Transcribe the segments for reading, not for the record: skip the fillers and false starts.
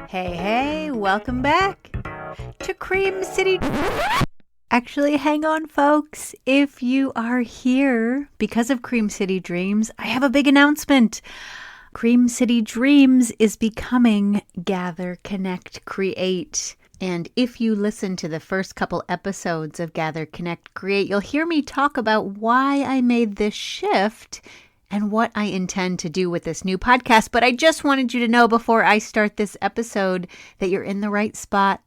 Hey, welcome back to Cream City. Actually, hang on, folks. If you are here because of Cream City Dreams, I have a big announcement. Cream City Dreams is becoming Gather, Connect, Create. And if you listen to the first couple episodes of Gather, Connect, Create, you'll hear me talk about why I made this shift and what I intend to do with this new podcast. But I just wanted you to know before I start this episode that you're in the right spot.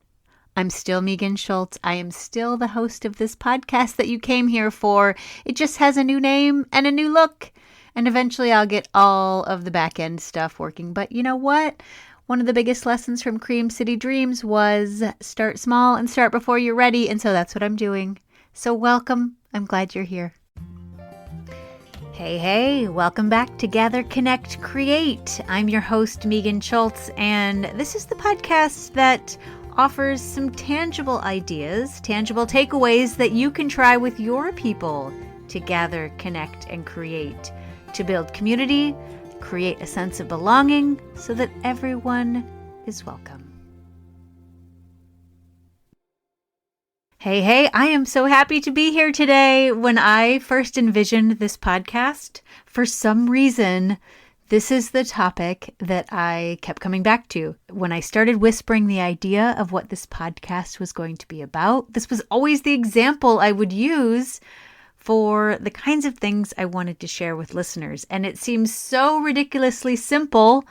I'm still Megan Schultz. I am still the host of this podcast that you came here for. It just has a new name and a new look. And eventually I'll get all of the back end stuff working. But you know what? One of the biggest lessons from Cream City Dreams was start small and start before you're ready. And so that's what I'm doing. So welcome. I'm glad you're here. Hey, welcome back to Gather, Connect, Create. I'm your host, Megan Schultz, and this is the podcast that offers some tangible ideas, tangible takeaways that you can try with your people to gather, connect, and create, to build community, create a sense of belonging so that everyone is welcome. Hey, I am so happy to be here today. When I first envisioned this podcast, for some reason, this is the topic that I kept coming back to. When I started whispering the idea of what this podcast was going to be about, this was always the example I would use for the kinds of things I wanted to share with listeners. And it seems so ridiculously simple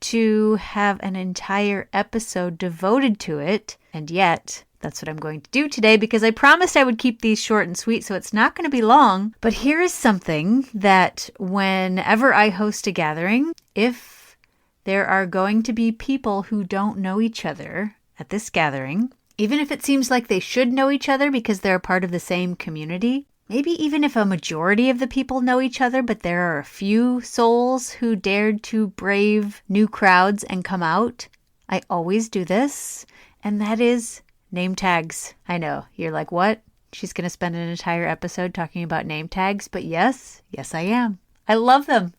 to have an entire episode devoted to it, and yet that's what I'm going to do today because I promised I would keep these short and sweet, so it's not going to be long. But here is something that whenever I host a gathering, if there are going to be people who don't know each other at this gathering, even if it seems like they should know each other because they're a part of the same community, maybe even if a majority of the people know each other, but there are a few souls who dared to brave new crowds and come out, I always do this, and that is name tags. I know, you're like, what? She's going to spend an entire episode talking about name tags, but yes, I am. I love them.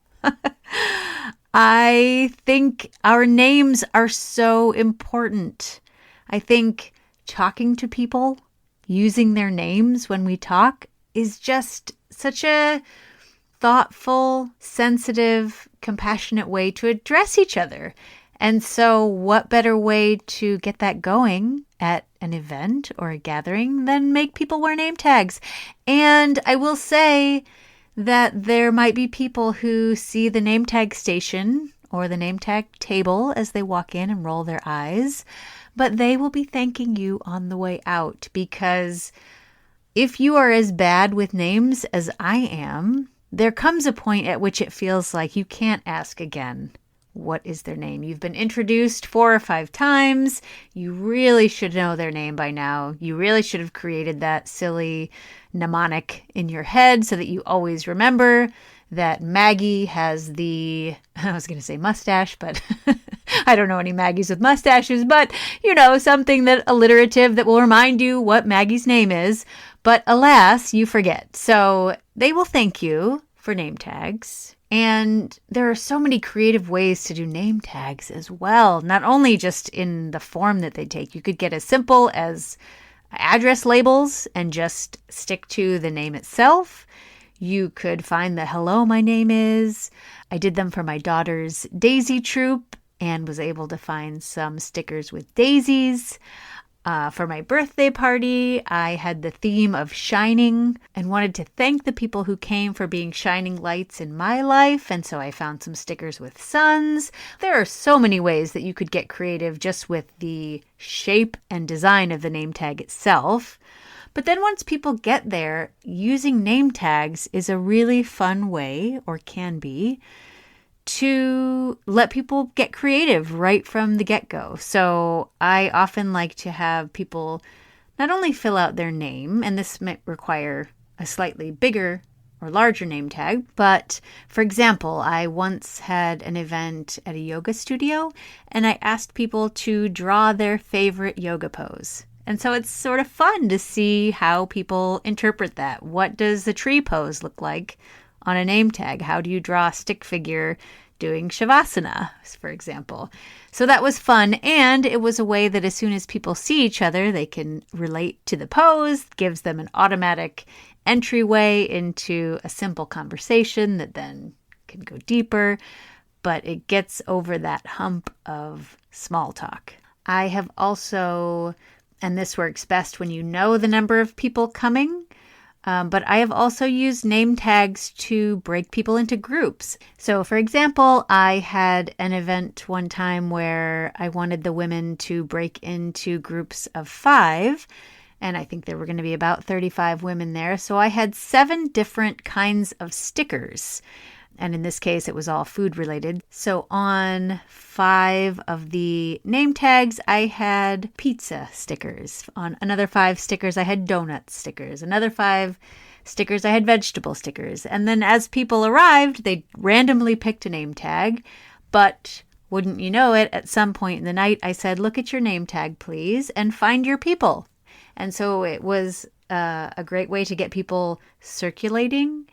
I think our names are so important. I think talking to people, using their names when we talk is just such a thoughtful, sensitive, compassionate way to address each other. And so what better way to get that going at an event or a gathering than make people wear name tags? And I will say that there might be people who see the name tag station or the name tag table as they walk in and roll their eyes, but they will be thanking you on the way out, because if you are as bad with names as I am, there comes a point at which it feels like you can't ask again. What is their name? You've been introduced 4 or 5 times. You really should know their name by now. You really should have created that silly mnemonic in your head so that you always remember that Maggie has the, I was going to say mustache, but I don't know any Maggies with mustaches, but something that alliterative that will remind you what Maggie's name is. But alas, you forget. So they will thank you for name tags. And there are so many creative ways to do name tags as well, not only just in the form that they take. You could get as simple as address labels and just stick to the name itself. You could find the hello, my name is. I did them for my daughter's Daisy Troop and was able to find some stickers with daisies. For my birthday party, I had the theme of shining and wanted to thank the people who came for being shining lights in my life. And so I found some stickers with suns. There are so many ways that you could get creative just with the shape and design of the name tag itself. But then once people get there, using name tags is a really fun way, or can be, to let people get creative right from the get-go. So I often like to have people not only fill out their name, and this might require a slightly bigger or larger name tag, but for example, I once had an event at a yoga studio and I asked people to draw their favorite yoga pose. And so it's sort of fun to see how people interpret that. What does the tree pose look like on a name tag? How do you draw a stick figure doing Shavasana, for example. So that was fun. And it was a way that as soon as people see each other, they can relate to the pose, gives them an automatic entryway into a simple conversation that then can go deeper, but it gets over that hump of small talk. I have also, and this works best when you know the number of people coming, but I have also used name tags to break people into groups. So for example, I had an event one time where I wanted the women to break into groups of 5, and I think there were going to be about 35 women there. So I had 7 different kinds of stickers. And in this case, it was all food related. So on 5 of the name tags, I had pizza stickers. On another 5 stickers, I had donut stickers. Another 5 stickers, I had vegetable stickers. And then as people arrived, they randomly picked a name tag. But wouldn't you know it, at some point in the night, I said, look at your name tag, please, and find your people. And so it was a great way to get people circulating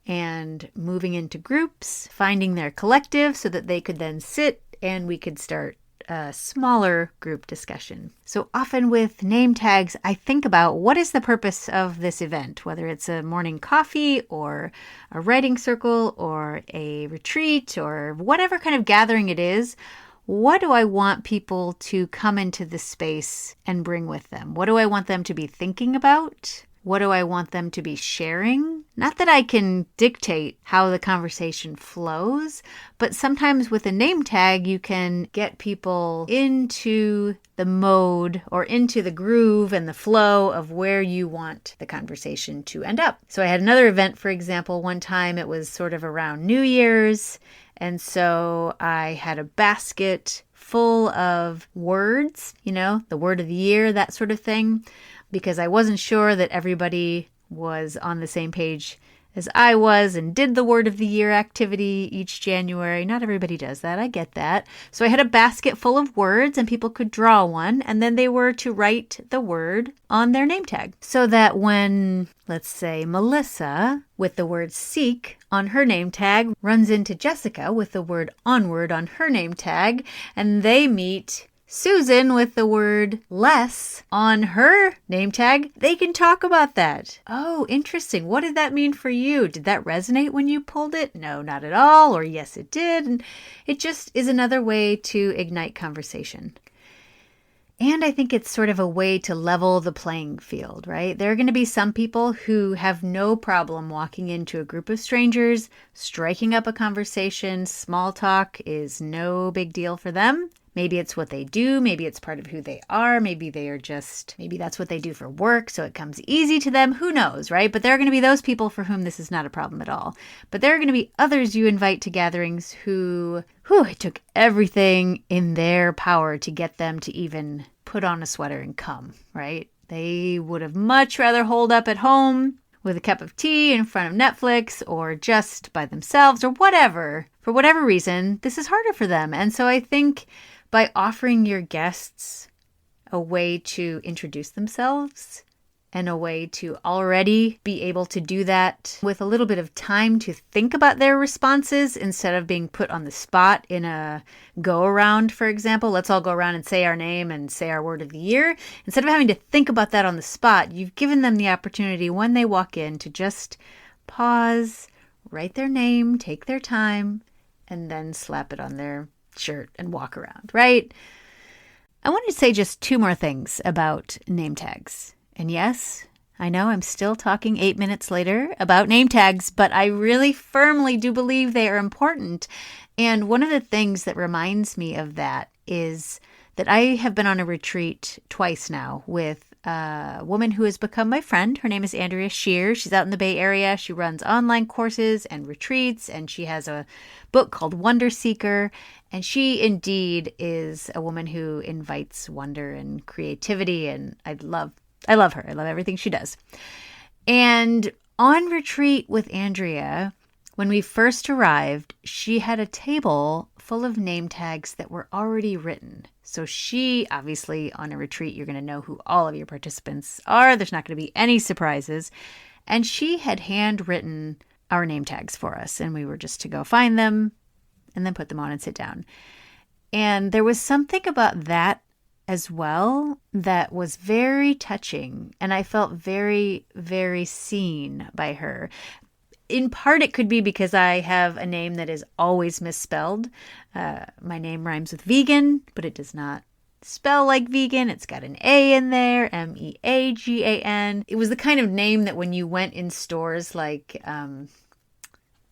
and moving into groups, finding their collective so that they could then sit and we could start a smaller group discussion. So often with name tags, I think about what is the purpose of this event, whether it's a morning coffee or a writing circle or a retreat or whatever kind of gathering it is. What do I want people to come into this space and bring with them? What do I want them to be thinking about? What do I want them to be sharing? Not that I can dictate how the conversation flows, but sometimes with a name tag, you can get people into the mode or into the groove and the flow of where you want the conversation to end up. So I had another event, for example, one time it was sort of around New Year's. And so I had a basket full of words, the word of the year, that sort of thing, because I wasn't sure that everybody was on the same page as I was and did the word of the year activity each January. Not everybody does that. I get that. So I had a basket full of words and people could draw one and then they were to write the word on their name tag so that when, let's say, Melissa with the word seek on her name tag runs into Jessica with the word onward on her name tag and they meet Susan with the word less on her name tag, they can talk about that. Oh, interesting. What did that mean for you? Did that resonate when you pulled it? No, not at all. Or yes, it did. And it just is another way to ignite conversation. And I think it's sort of a way to level the playing field, right? There are going to be some people who have no problem walking into a group of strangers, striking up a conversation. Small talk is no big deal for them. Maybe it's what they do. Maybe it's part of who they are. Maybe that's what they do for work. So it comes easy to them. Who knows, right? But there are going to be those people for whom this is not a problem at all. But there are going to be others you invite to gatherings who it took everything in their power to get them to even put on a sweater and come, right? They would have much rather holed up at home with a cup of tea in front of Netflix or just by themselves or whatever. For whatever reason, this is harder for them. And so I think by offering your guests a way to introduce themselves and a way to already be able to do that with a little bit of time to think about their responses instead of being put on the spot in a go-around, for example. Let's all go around and say our name and say our word of the year. Instead of having to think about that on the spot, you've given them the opportunity when they walk in to just pause, write their name, take their time, and then slap it on their shirt and walk around, right? I wanted to say just 2 more things about name tags. And yes, I know I'm still talking 8 minutes later about name tags, but I really firmly do believe they are important. And one of the things that reminds me of that is that I have been on a retreat twice now with a woman who has become my friend. Her name is Andrea Shear. She's out in the Bay Area. She runs online courses and retreats, and she has a book called Wonder Seeker. And she indeed is a woman who invites wonder and creativity, and I love her. I love everything she does. And on retreat with Andrea, when we first arrived, she had a table full of name tags that were already written. So she, obviously, on a retreat, you're going to know who all of your participants are. There's not going to be any surprises. And she had handwritten our name tags for us, and we were just to go find them and then put them on and sit down. And there was something about that as well that was very touching. And I felt very, very seen by her. In part, it could be because I have a name that is always misspelled. My name rhymes with vegan, but it does not spell like vegan. It's got an A in there, Meagan. It was the kind of name that when you went in stores like,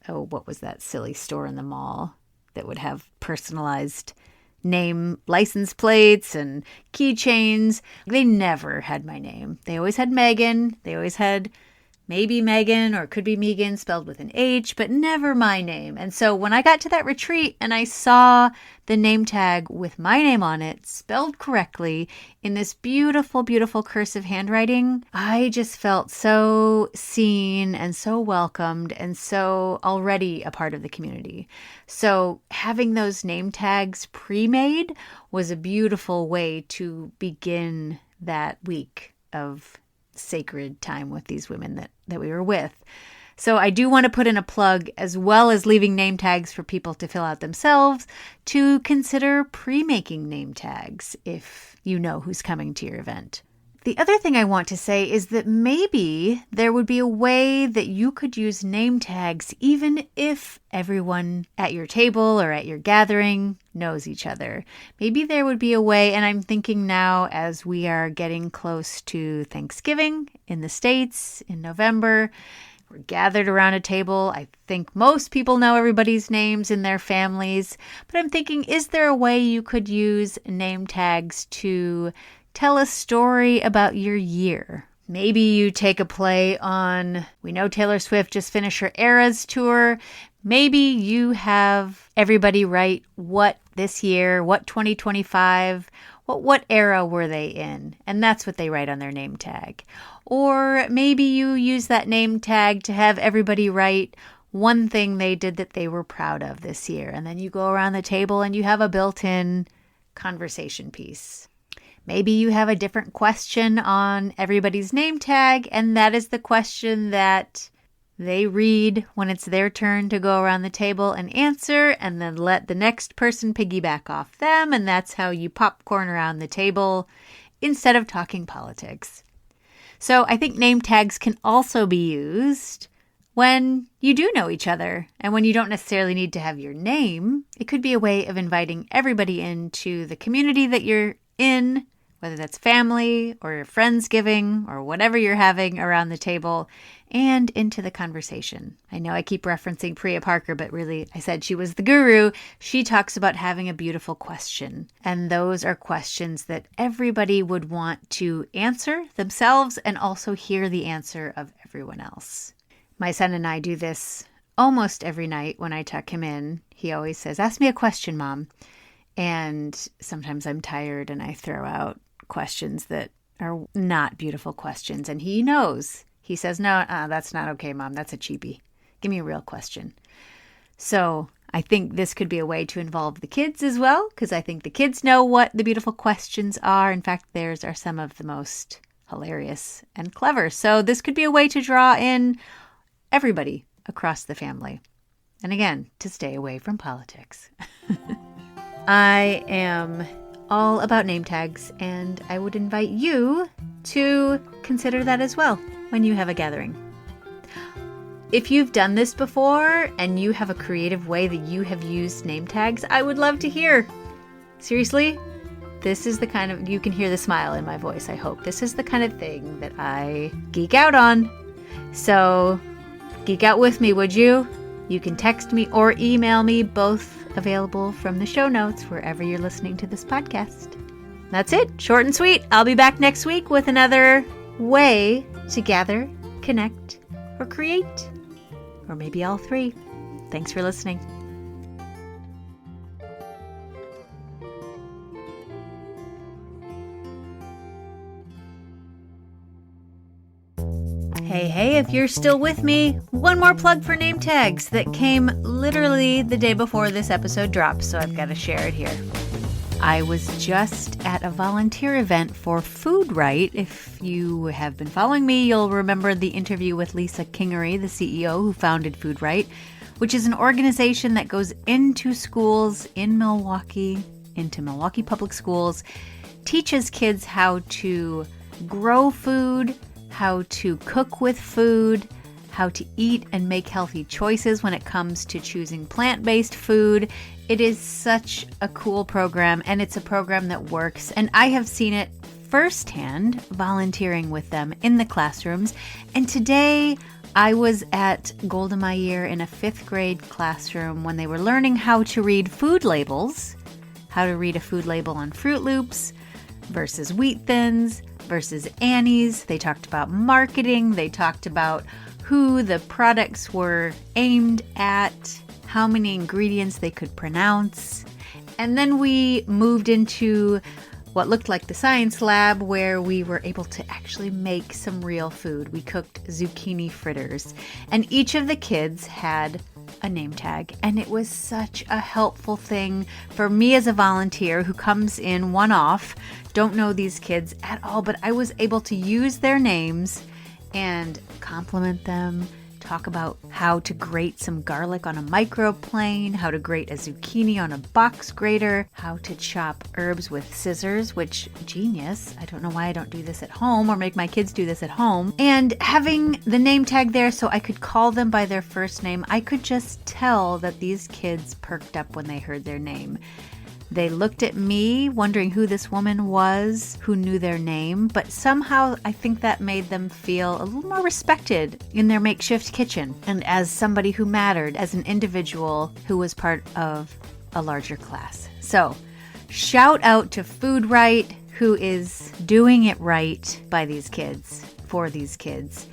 what was that silly store in the mall that would have personalized name license plates and keychains? They never had my name. They always had Megan. They always had maybe Megan, or it could be Megan spelled with an H, but never my name. And so when I got to that retreat and I saw the name tag with my name on it, spelled correctly in this beautiful, beautiful cursive handwriting, I just felt so seen and so welcomed and so already a part of the community. So having those name tags pre-made was a beautiful way to begin that week of sacred time with these women that we were with. So I do want to put in a plug, as well as leaving name tags for people to fill out themselves, to consider pre-making name tags if you know who's coming to your event. The other thing I want to say is that maybe there would be a way that you could use name tags even if everyone at your table or at your gathering knows each other. Maybe there would be a way, and I'm thinking now as we are getting close to Thanksgiving in the States in November, we're gathered around a table. I think most people know everybody's names in their families, but I'm thinking, is there a way you could use name tags to tell a story about your year? Maybe you take a play on, we know Taylor Swift just finished her Eras tour. Maybe you have everybody write what this year, what 2025, what era were they in? And that's what they write on their name tag. Or maybe you use that name tag to have everybody write one thing they did that they were proud of this year. And then you go around the table and you have a built-in conversation piece. Maybe you have a different question on everybody's name tag, and that is the question that they read when it's their turn to go around the table and answer, and then let the next person piggyback off them, and that's how you popcorn around the table instead of talking politics. So I think name tags can also be used when you do know each other, and when you don't necessarily need to have your name. It could be a way of inviting everybody into the community that you're in, whether that's family or your Friendsgiving or whatever you're having around the table, and into the conversation. I know I keep referencing Priya Parker, but really I said she was the guru. She talks about having a beautiful question. And those are questions that everybody would want to answer themselves and also hear the answer of everyone else. My son and I do this almost every night when I tuck him in. He always says, "Ask me a question, Mom." And sometimes I'm tired and I throw out questions that are not beautiful questions. And he knows. He says, "No, that's not okay, Mom. That's a cheapie. Give me a real question." So I think this could be a way to involve the kids as well, because I think the kids know what the beautiful questions are. In fact, theirs are some of the most hilarious and clever. So this could be a way to draw in everybody across the family. And again, to stay away from politics. I am all about name tags, and I would invite you to consider that as well when you have a gathering. If you've done this before and you have a creative way that you have used name tags, I would love to hear. Seriously, this is the kind of, you can hear the smile in my voice, I hope. This is the kind of thing that I geek out on. So geek out with me, would you? You can text me or email me, both available from the show notes wherever you're listening to this podcast. That's it. Short and sweet. I'll be back next week with another way to gather, connect, or create. Or maybe all three. Thanks for listening. Hey, if you're still with me, one more plug for name tags that came literally the day before this episode dropped, so I've got to share it here. I was just at a volunteer event for FoodRight. If you have been following me, you'll remember the interview with Lisa Kingery, the CEO who founded FoodRight. which is an organization that goes into schools in Milwaukee, into Milwaukee Public Schools, teaches kids how to grow food, how to cook with food, how to eat and make healthy choices when it comes to choosing plant-based food. It is such a cool program, and it's a program that works. And I have seen it firsthand volunteering with them in the classrooms. And today I was at Golda Meir in a 5th grade classroom when they were learning how to read food labels, how to read a food label on Fruit Loops versus Wheat Thins versus Annie's. They talked about marketing. They talked about who the products were aimed at, how many ingredients they could pronounce. And then we moved into what looked like the science lab, where we were able to actually make some real food. We cooked zucchini fritters, and each of the kids had a name tag, and it was such a helpful thing for me as a volunteer who comes in one-off, don't know these kids at all, but I was able to use their names and compliment them, talk about how to grate some garlic on a microplane, how to grate a zucchini on a box grater, how to chop herbs with scissors, which, genius. I don't know why I don't do this at home or make my kids do this at home. And having the name tag there so I could call them by their first name, I could just tell that these kids perked up when they heard their name. They looked at me, wondering who this woman was, who knew their name, but somehow I think that made them feel a little more respected in their makeshift kitchen, and as somebody who mattered, as an individual who was part of a larger class. So, shout out to FoodRight, who is doing it right by these kids, for these kids.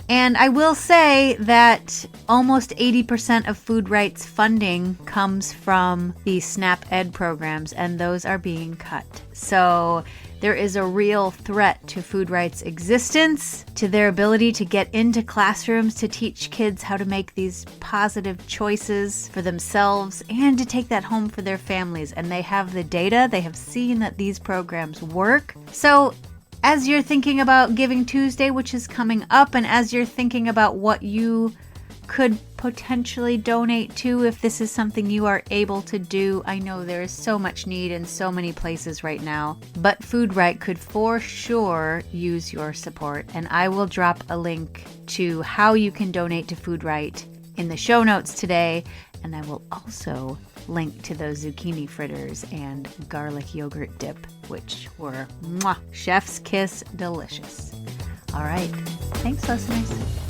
And I will say that almost 80% of FoodRight's funding comes from the SNAP Ed programs, and those are being cut. So there is a real threat to FoodRight's existence, to their ability to get into classrooms to teach kids how to make these positive choices for themselves and to take that home for their families. And they have the data. They have seen that these programs work. So as you're thinking about Giving Tuesday, which is coming up, and as you're thinking about what you could potentially donate to, if this is something you are able to do, I know there is so much need in so many places right now, but FoodRight could for sure use your support. And I will drop a link to how you can donate to FoodRight in the show notes today. And I will also link to those zucchini fritters and garlic yogurt dip, which were chef's kiss delicious. All right. Thanks, listeners.